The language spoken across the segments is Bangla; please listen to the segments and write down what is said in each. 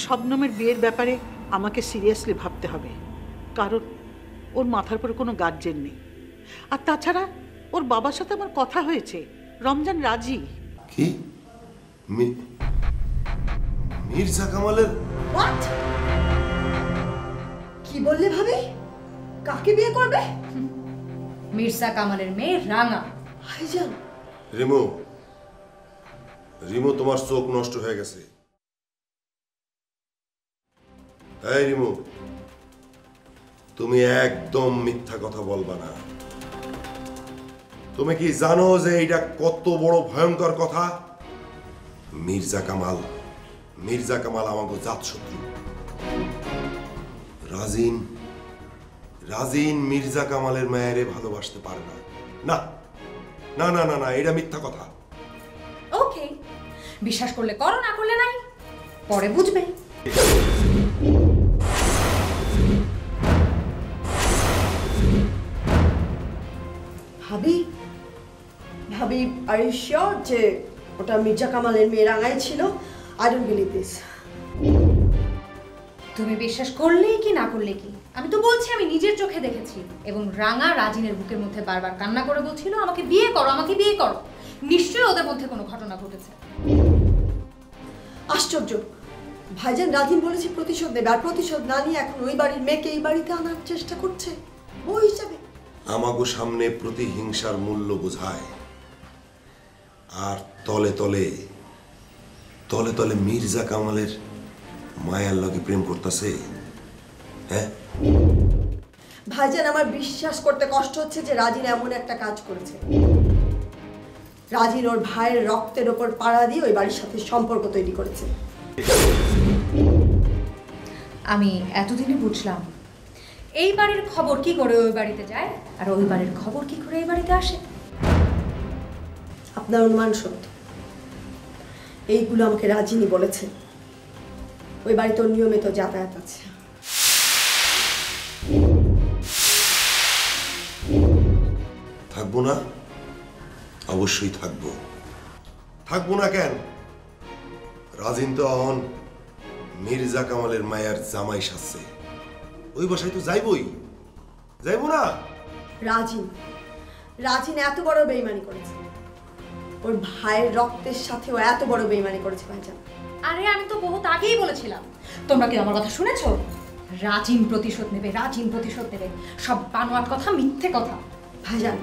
শবনমের বিয়ের ব্যাপারে আমাকে সিরিয়াসলি ভাবতে হবে, কারণ ওর মাথার উপরে কোনো গার্জেন নেই। আর তাছাড়া ওর বাবার সাথে আমার কথা হয়েছে, রমজান রাজি। কি? মির্জা কামালের? হোয়াট? কি বললে ভাবি? কাকে বিয়ে করবে? মির্জা কামালের মেয়ে রাঙা। ভাইজান। রিমু, রিমু তোমার চোখ নষ্ট হয়ে গেছে। এই রিমু, তুমি একদম মিথ্যা কথা বলবা না। তুমি কি জানো যে এটা কত বড় ভয়ঙ্কর কথা? মির্জা কামাল, মির্জা কামাল আমাকে জাতশত্রু। রাজিন, রাজিন মির্জা কামালের মায়েরে ভালোবাসতে পারে না। না না না না না, এটা মিথ্যা কথা। ওকে, বিশ্বাস করলে করো, না করলে নাই, পরে বুঝবে। ভাবি, ভাবি, আর ইউ শিওর যে ওটা মির্জা কামালের মেয়ে রাঙাই ছিল? I don't believe this. তুমি বিশ্বাস করলেই কি না করলে কি, আমি তো বলছি আমি নিজের চোখে দেখেছি। এবং রাঙা রাজিনের বুকের মধ্যে বারবার কান্না করে বলছিল আমাকে বিয়ে করো, আমাকে বিয়ে করো। নিশ্চয়ই ওদের মধ্যে কোনো ঘটনা ঘটেছে। আশ্চর্য, ভাইজান রাজিন বলেছে প্রতিশোধ নেবে, আর প্রতিশোধ না নিয়ে এখন ওই বাড়ির মেয়েকে এই বাড়িতে আনার চেষ্টা করছে বউ হিসাবে। আমাগো সামনে প্রতিহিংসার মূল্য বোঝায়, আর তলে তলে তলে তলে মির্জা কামালের মায়ার লগে প্রেম করতেছে। হ্যাঁ ভাইজান, আমার বিশ্বাস করতে কষ্ট হচ্ছে যে রাজিন এমন একটা কাজ করেছে। রাজিন ওর ভাইয়ের রক্তের ওপর পাড়া দিয়ে ওই বাড়ির সাথে সম্পর্ক তৈরি করেছে। আমি এতদিনে বুঝলাম এই বাড়ির খবর কি করে ওই বাড়িতে যায়, আর ওই বাড়ির খবর কি করে এই বাড়িতে আসে। আপনার অনুমান সত্য। এইগুলো আমাকে রাজিনী বলেছে। ওই বাড়িতে ওর নিয়মিত যাতায়াত আছে। থাকবো না? অবশ্যই থাকবো। থাকবো না কেন? রাজিন তো এখন মির্জা কামালের মায়ের জামাই সাজছে, ওই বাসায় তো যাইবই, যাইবো না? রাজিন, রাজিন এত বড় বেইমানি করেছে। ওর ভাইয়ের রক্তের সাথে ও এত বড় বেইমানি করেছে ভাইজান। আরে আমি তো বহুত আগেই বলেছিলাম, তোমরা কি আমার কথা শুনেছো? রাজিন প্রতিশোধ নেবে, রাজিন প্রতিশোধ নেবে। সব বানোয়াট কথা, মিথ্যে কথা। ভাইজান,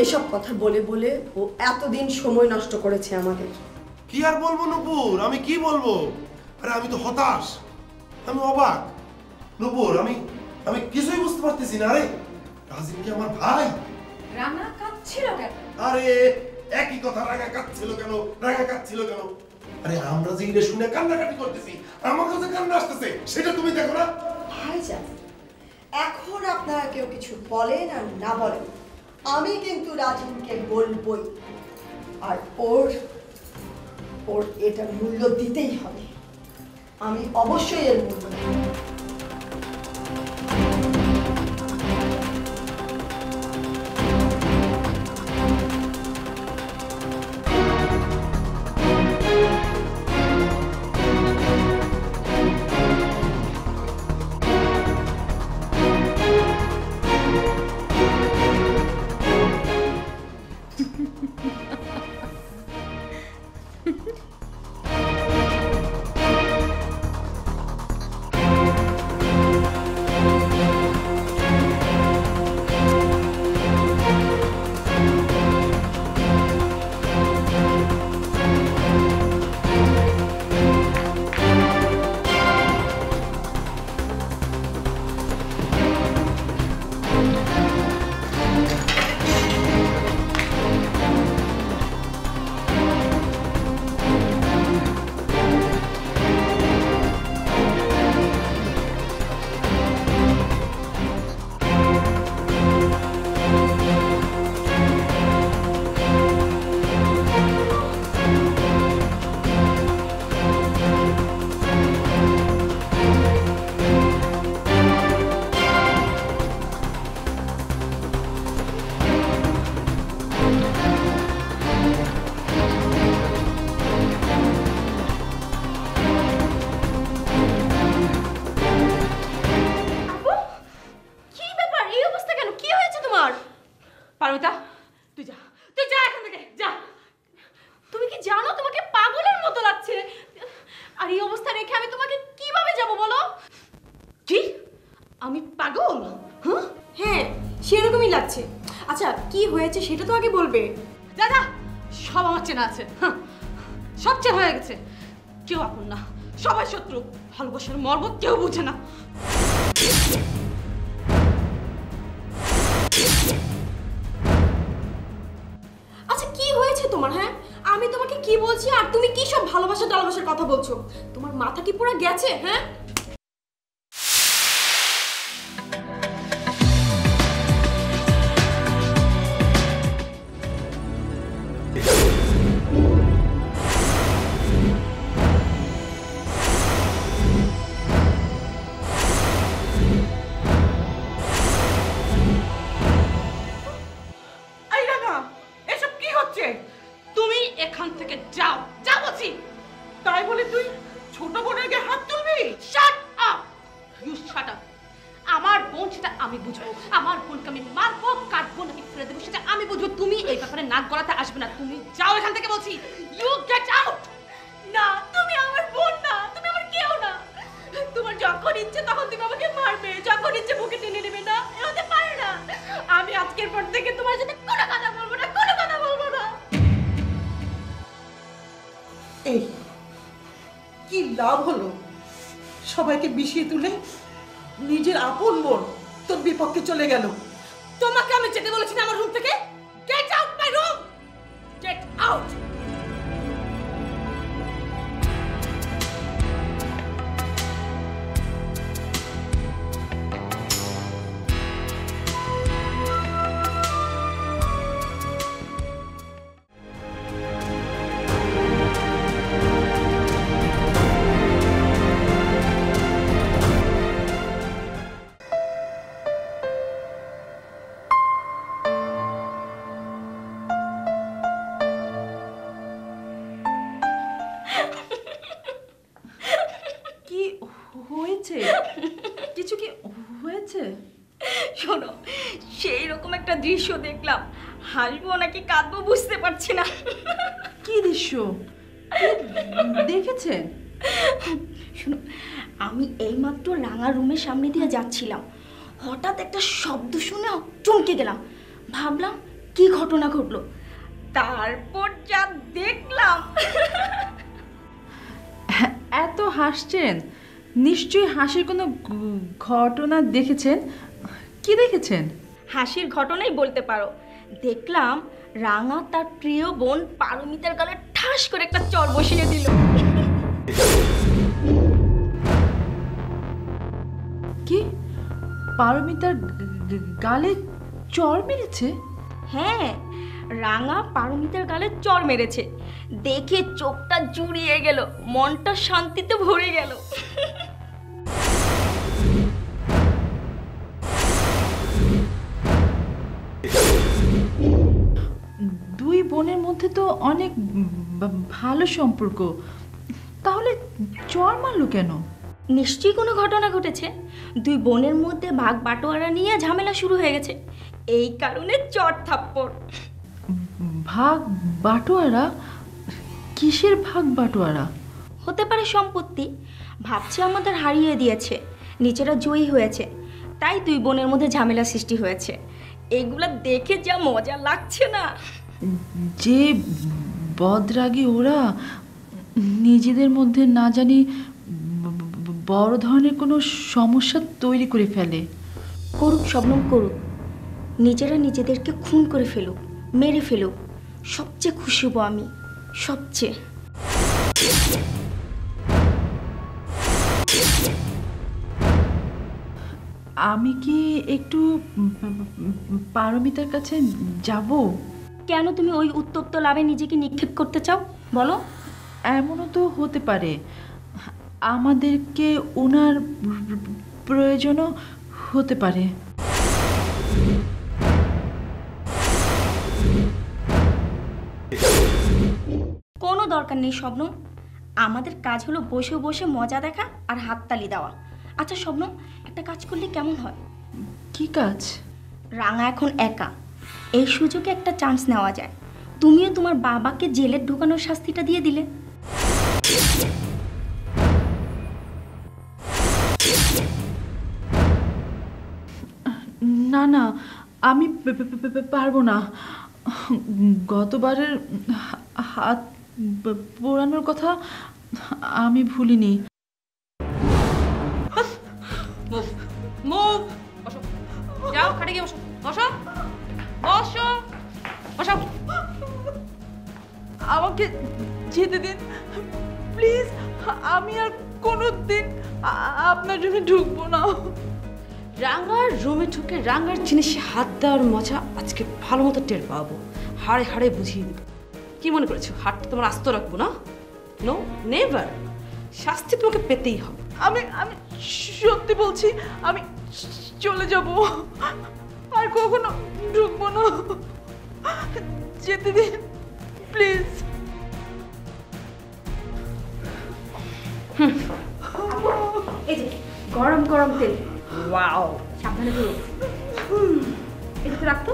এসব কথা বলে বলে ও এতদিন সময় নষ্ট করেছে আমাদের। কি আর বলবো নূপুর, আমি কি বলবো? আরে আমি তো হতাশ, আমি অবাক। নূপুর, আমি কিছুই বুঝতে পারতেছি না। আরে রাজিন কি আমার ভাই? রাঙা কাঁদছিল কেন? আরে একই কথা, রাঙা কাঁদছিল কেন, রাঙা কাঁদছিল কেন? আরে আমরা যে এটা শুনে কান্নাকাটি করতেছি, আমার কাছে কান্না আসতেছে, সেটা তুমি দেখো না? ভাইজান, এখন আপনারা কেউ কিছু বলেন আর না বলেন, আমি কিন্তু রাজিনকে বলবই। আর ওর এটার মূল্য দিতেই হবে। আমি অবশ্যই এর মূল্য দেব। আমি পাগল? হ্যাঁ হ্যাঁ সেরকমই লাগছে। আচ্ছা কি হয়েছে সেটা তো আগে বলবে। দাদা, সব আমার চেনা আছে। হ্যাঁ, সব চেনা হয়ে গেছে। কেউ আপন না, সবাই শত্রু। ভালোবাসার মর্ম কেউ বুঝে না। আচ্ছা কি হয়েছে তোমার? হ্যাঁ আমি তোমাকে কি বলছি আর তুমি কি সব ভালোবাসা টালবাসার কথা বলছো? তোমার মাথা কি পুরো গেছে? হ্যাঁ এই রাঙা, এসব কি হচ্ছে? তুমি এখান থেকে যাও, যা বলছি। তাই বলে তুই ছোট বোনের গায়ে হাত তুলবি? Shut up, you shut up. আমার বোন সেটা আমি বুঝবো। আমার বোনকে আমি মারবো, কাটবো নাকি ফেলে দেবো সেটা আমি বুঝবো। তুমি এই ব্যাপারে নাক গলাতে আসবে না। তুমি যাও এখান থেকে বলছি। You get out. না, তুমি আমার বোন না, তুমি আমার কেউ না। তোমার যখন ইচ্ছে তখন তুমি আমাকে মারবে, যখন ইচ্ছে বুকে টেনে নেবে। না, এ হতে পারে না। আমি আজকের পর থেকে তোমার সাথে কোনো কথা বলবো না, কোনো কথা বলবো না। এই কি লাভ হলো? সবাইকে বিষিয়ে তুলে নিজের আপন বোন তোর বিপক্ষে চলে গেল। তোমাকে আমি যেতে বলেছি না আমার রুম থেকে? Get out my room, get out. কি হয়েছে? কিছু কি হয়েছে? শোনো, সেই রকম একটা দৃশ্য দেখলাম। হাসবো নাকি কাঁদবো বুঝতে পারছি না। কি দৃশ্য? কি দেখেছেন? শোনো, আমি এইমাত্র রাঙা রুমের সামনে দিয়ে যাচ্ছিলাম, হঠাৎ একটা শব্দ শুনে চমকে গেলাম। ভাবলাম কি ঘটনা ঘটলো, তারপর যা দেখলাম। এত হাসছেন, নিশ্চয়ই হাসির কোনো ঘটনা দেখেছেন। কি দেখেছেন? হাসির ঘটনাই বলতে পারো। দেখলাম রাঙা তার প্রিয় বোন পারমিতার গালে ঠাস করে একটা চর বসিয়ে দিল। কি পারমিতার গালে চড় মেরেছে? হ্যাঁ, রাঙা পারমিতার গালে চর মেরেছে। দেখে চোখটা জুড়িয়ে গেল, মনটা শান্তিতে ভরে গেল। দুই বোনের মধ্যে তো অনেক ভালো সম্পর্ক, তাহলে চড় মারলো কেন? নিশ্চয়ই কোনো ঘটনা ঘটেছে। দুই বোনের মধ্যে ভাগ বাটোয়ারা নিয়ে ঝামেলা শুরু হয়ে গেছে, এই কারণে চর থাপ্পড়। ভাগ বাটোয়ারা? কিসের ভাগ বাটোয়ারা? হতে পারে সম্পত্তি। ভাবছে আমাদের হারিয়ে দিয়েছে, নিজেরা জয়ী হয়েছে, তাই দুই বোনের মধ্যে ঝামেলা সৃষ্টি হয়েছে। এগুলা দেখে যা মজা লাগছে না। যে বদরাগী ওরা, নিজেদের মধ্যে না জানি বড় ধরনের কোনো সমস্যা তৈরি করে ফেলে। করুক শবনম, করুক। নিজেরা নিজেদেরকে খুন করে ফেলুক, মেরে ফেলুক, সবচেয়ে খুশি হব আমি, সবচেয়ে। আমি কি একটু পারমিতার কাছে যাব? কেন তুমি ওই উত্তপ্ত লাভে নিজেকে নিক্ষেপ করতে চাও বলো? এমনও তো হতে পারে আমাদেরকে ওনার প্রয়োজনও হতে পারে। কোনো দরকার নেই শবনম, আমাদের কাজ হলো বসে বসে মজা দেখা আর হাততালি দেওয়া। আচ্ছা শবনম, একটা কাজ করলে কেমন হয়? কি কাজ? রাঙা এখন একা, এই সুযোগে একটা চান্স নেওয়া যায়। তুমিও তোমার বাবাকে জেলে ঢোকানোর শাস্তিটা দিয়ে দিলে। না না, আমি পারবো না। গতবারের হাত পোড়ানোর কথা আমি ভুলিনি। মুভ মুভ, বসো, যাও খাটে গিয়ে বসো, বসো বসো বসো। আমাকে যেতে দিন প্লিজ, আমি আর কোনো দিন আপনার রুমে ঢুকবো না। রাঙার রুমে ঢুকে রাঙার জিনিসে হাত দেওয়ার মজা আজকে ভালো মতো টের পাবো, হাড়ে হাড়ে বুঝিয়ে দেবো। কি মনে করেছো হাতটা তোমার আস্ত রাখবো না? নো নেভার, শাস্তি তোমাকে পেতেই হবে। আমি আমি সত্যি বলছি, আমি চলে যাব, আর কখনো ঢুকবো না। যেতে দিন প্লিজ। এই যে গরম গরম তেল, ওয়াও, সাবধানে ধরো, একটু রাখতো।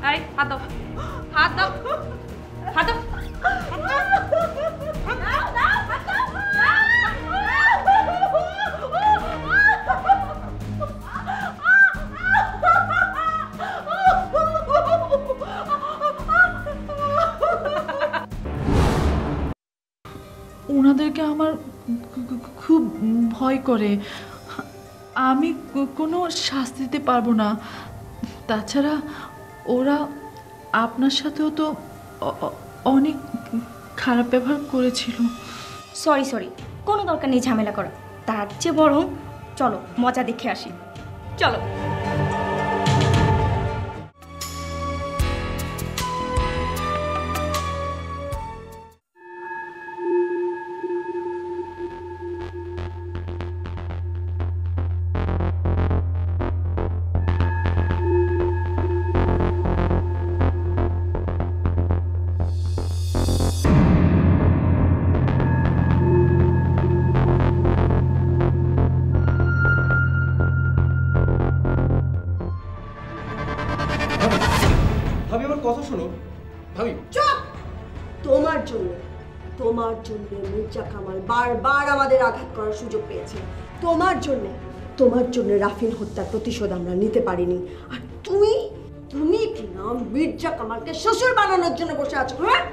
এই হাত দাও, হাত দাও, হাত দাও, ওনাদেরকে আমার খুব ভয় করে, আমি কোনো শাস্তি দিতে পারবো না। তাছাড়া ওরা আপনার সাথেও তো অনেক খারাপ ব্যবহার করেছিল। সরি সরি, কোনো দরকার নেই ঝামেলা করা। তার চেয়ে বরং চলো মজা দেখে আসি, চলো। ভাবি আমার কথা শোনো ভাবি। চুপ! তোমার জন্য মির্জা কামাল বারবার আমাদের আঘাত করার সুযোগ পেয়েছে। তোমার জন্য রাফিন হত্যার প্রতিশোধ আমরা নিতে পারিনি। আর তুমি কি না মির্জা কামালকে শ্বশুর বানানোর জন্য বসে আছো? হ্যাঁ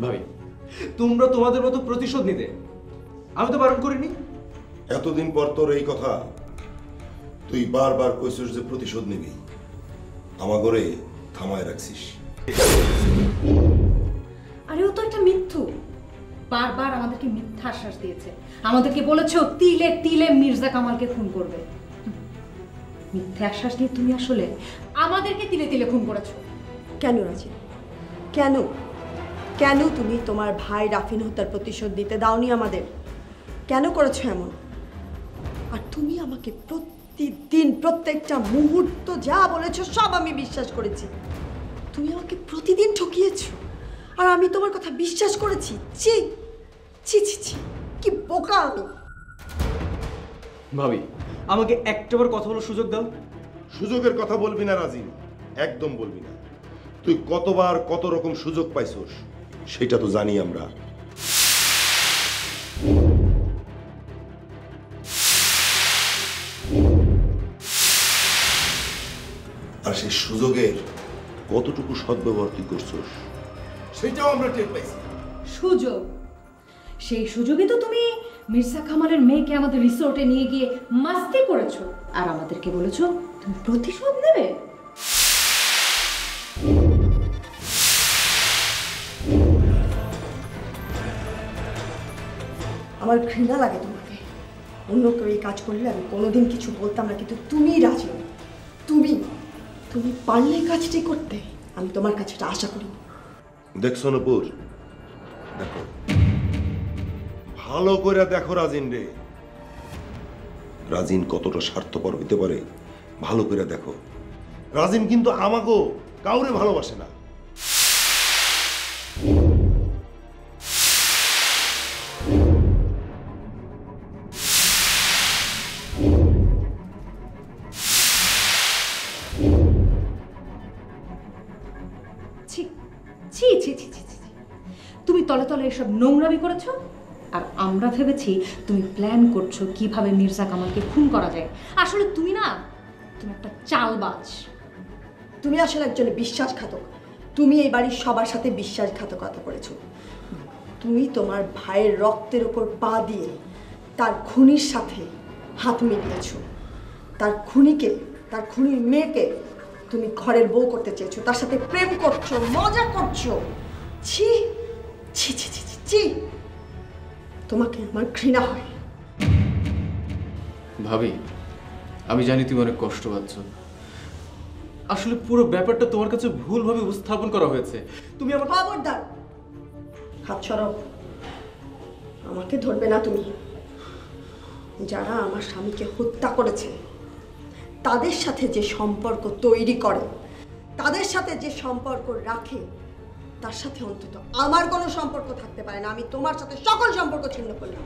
ভাবি তোমরা তোমাদের মতো প্রতিশোধ নিতে, আমি তো বারণ করিনি। এতদিন পর তোর এই কথা, তুই বারবার কইছিস যে প্রতিশোধ নিবি, আমাগরে থামায় রাখছিস। আরে ও তো একটা মিথ্যু, বারবার আমাদেরকে মিথ্যা আশ্বাস দিয়েছে, আমাদেরকে বলেছো তিলে তিলে মির্জা কামালকে খুন করবে। মিথ্যা আশ্বাস দিয়ে তুমি আসলে আমাদেরকে তিলে তিলে খুন করেছো। কেন রাজি? কেন তুমি তোমার ভাই রাফিন হত্যার প্রতিশোধ দিতে দাওনি আমাদের? কেন করেছো এমন? আর তুমি আমাকে প্রতিদিন প্রত্যেকটা মুহূর্ত যা বলেছো সব আমি বিশ্বাস করেছি। তুমি আমাকে প্রতিদিন ঠকিয়েছো আর আমি তোমার কথা বিশ্বাস করেছি। ছি ছি ছি ছি, কি বোকা আমি। ভাবি আমাকে একটাবার কথা বলার সুযোগ দাও। সুযোগের কথা বলবি না রাজিন, একদম বলবি না। তুই কতবার কত রকম সুযোগ পাইছস সেটা তো জানি আমরা। আর সেই সুযোগের কতটুকু সদ্ব্যবহার তুই করছস সেটাও আমরা টের পাইছি। সুযোগ? সেই সুযোগে তো তুমি মির্জা কামালের মেয়েকে আমাদের রিসোর্টে নিয়ে গিয়ে মাস্তি করেছো আর আমাদেরকে বলেছো তুমি প্রতিশোধ নেবে। আমার ঘৃণা লাগে তোমাকে। অন্য কেউ এই কাজ করলে আমি কোনোদিন কিছু বলতাম না, কিন্তু তুমি রাজি। তুমি পারলে কাজটি করতে, আমি তোমার কাছে এটা আশা করি। দেখছো নূপুর, দেখো ভালো করে দেখো রাজিন রে, রাজিন কতটা স্বার্থপর হইতে পারে ভালো করে দেখো। রাজিন কিন্তু আমাকেও কাউরে ভালোবাসে না। ছি ছি ছি ছি ছি ছি, তুমি তলে তলে এসব নোংরামি করেছো আর আমরা ভেবেছি তুমি প্ল্যান করছো কিভাবে মির্জা কামালকে খুন করা যায়। আসলে তুমি একটা চালবাজ। তুমি আসলে একজন বিশ্বাসঘাতক। তুমি এই বাড়ির সবার সাথে বিশ্বাসঘাতকতা করেছো। তুমি তোমার ভাইয়ের রক্তের উপর পা দিয়ে তার খুনির সাথে হাত মিলিয়েছো। তার খুনির মেয়েকে তুমি ঘরের বউ করতে চেয়েছো, তার সাথে প্রেম করছো, মজা করছো। ছি ছি ছি ছি ছি ছি, তোমাকে আমার ঘৃণা হয়। ভাবি, আমি জানি তুমি অনেক কষ্ট পাচ্ছ। আসলে পুরো ব্যাপারটা তোমার কাছে ভুলভাবে উপস্থাপন করা হয়েছে। তুমি আমার খবরদার, হাত সরাও। আমাকে ধরবে না তুমি। যারা আমার স্বামীকে হত্যা করেছে তাদের সাথে যে সম্পর্ক তৈরি করে, তাদের সাথে যে সম্পর্ক রাখে, তার সাথে অন্তত আমার কোনো সম্পর্ক থাকতে পারে না। আমি তোমার সাথে সকল সম্পর্ক ছিন্ন করলাম।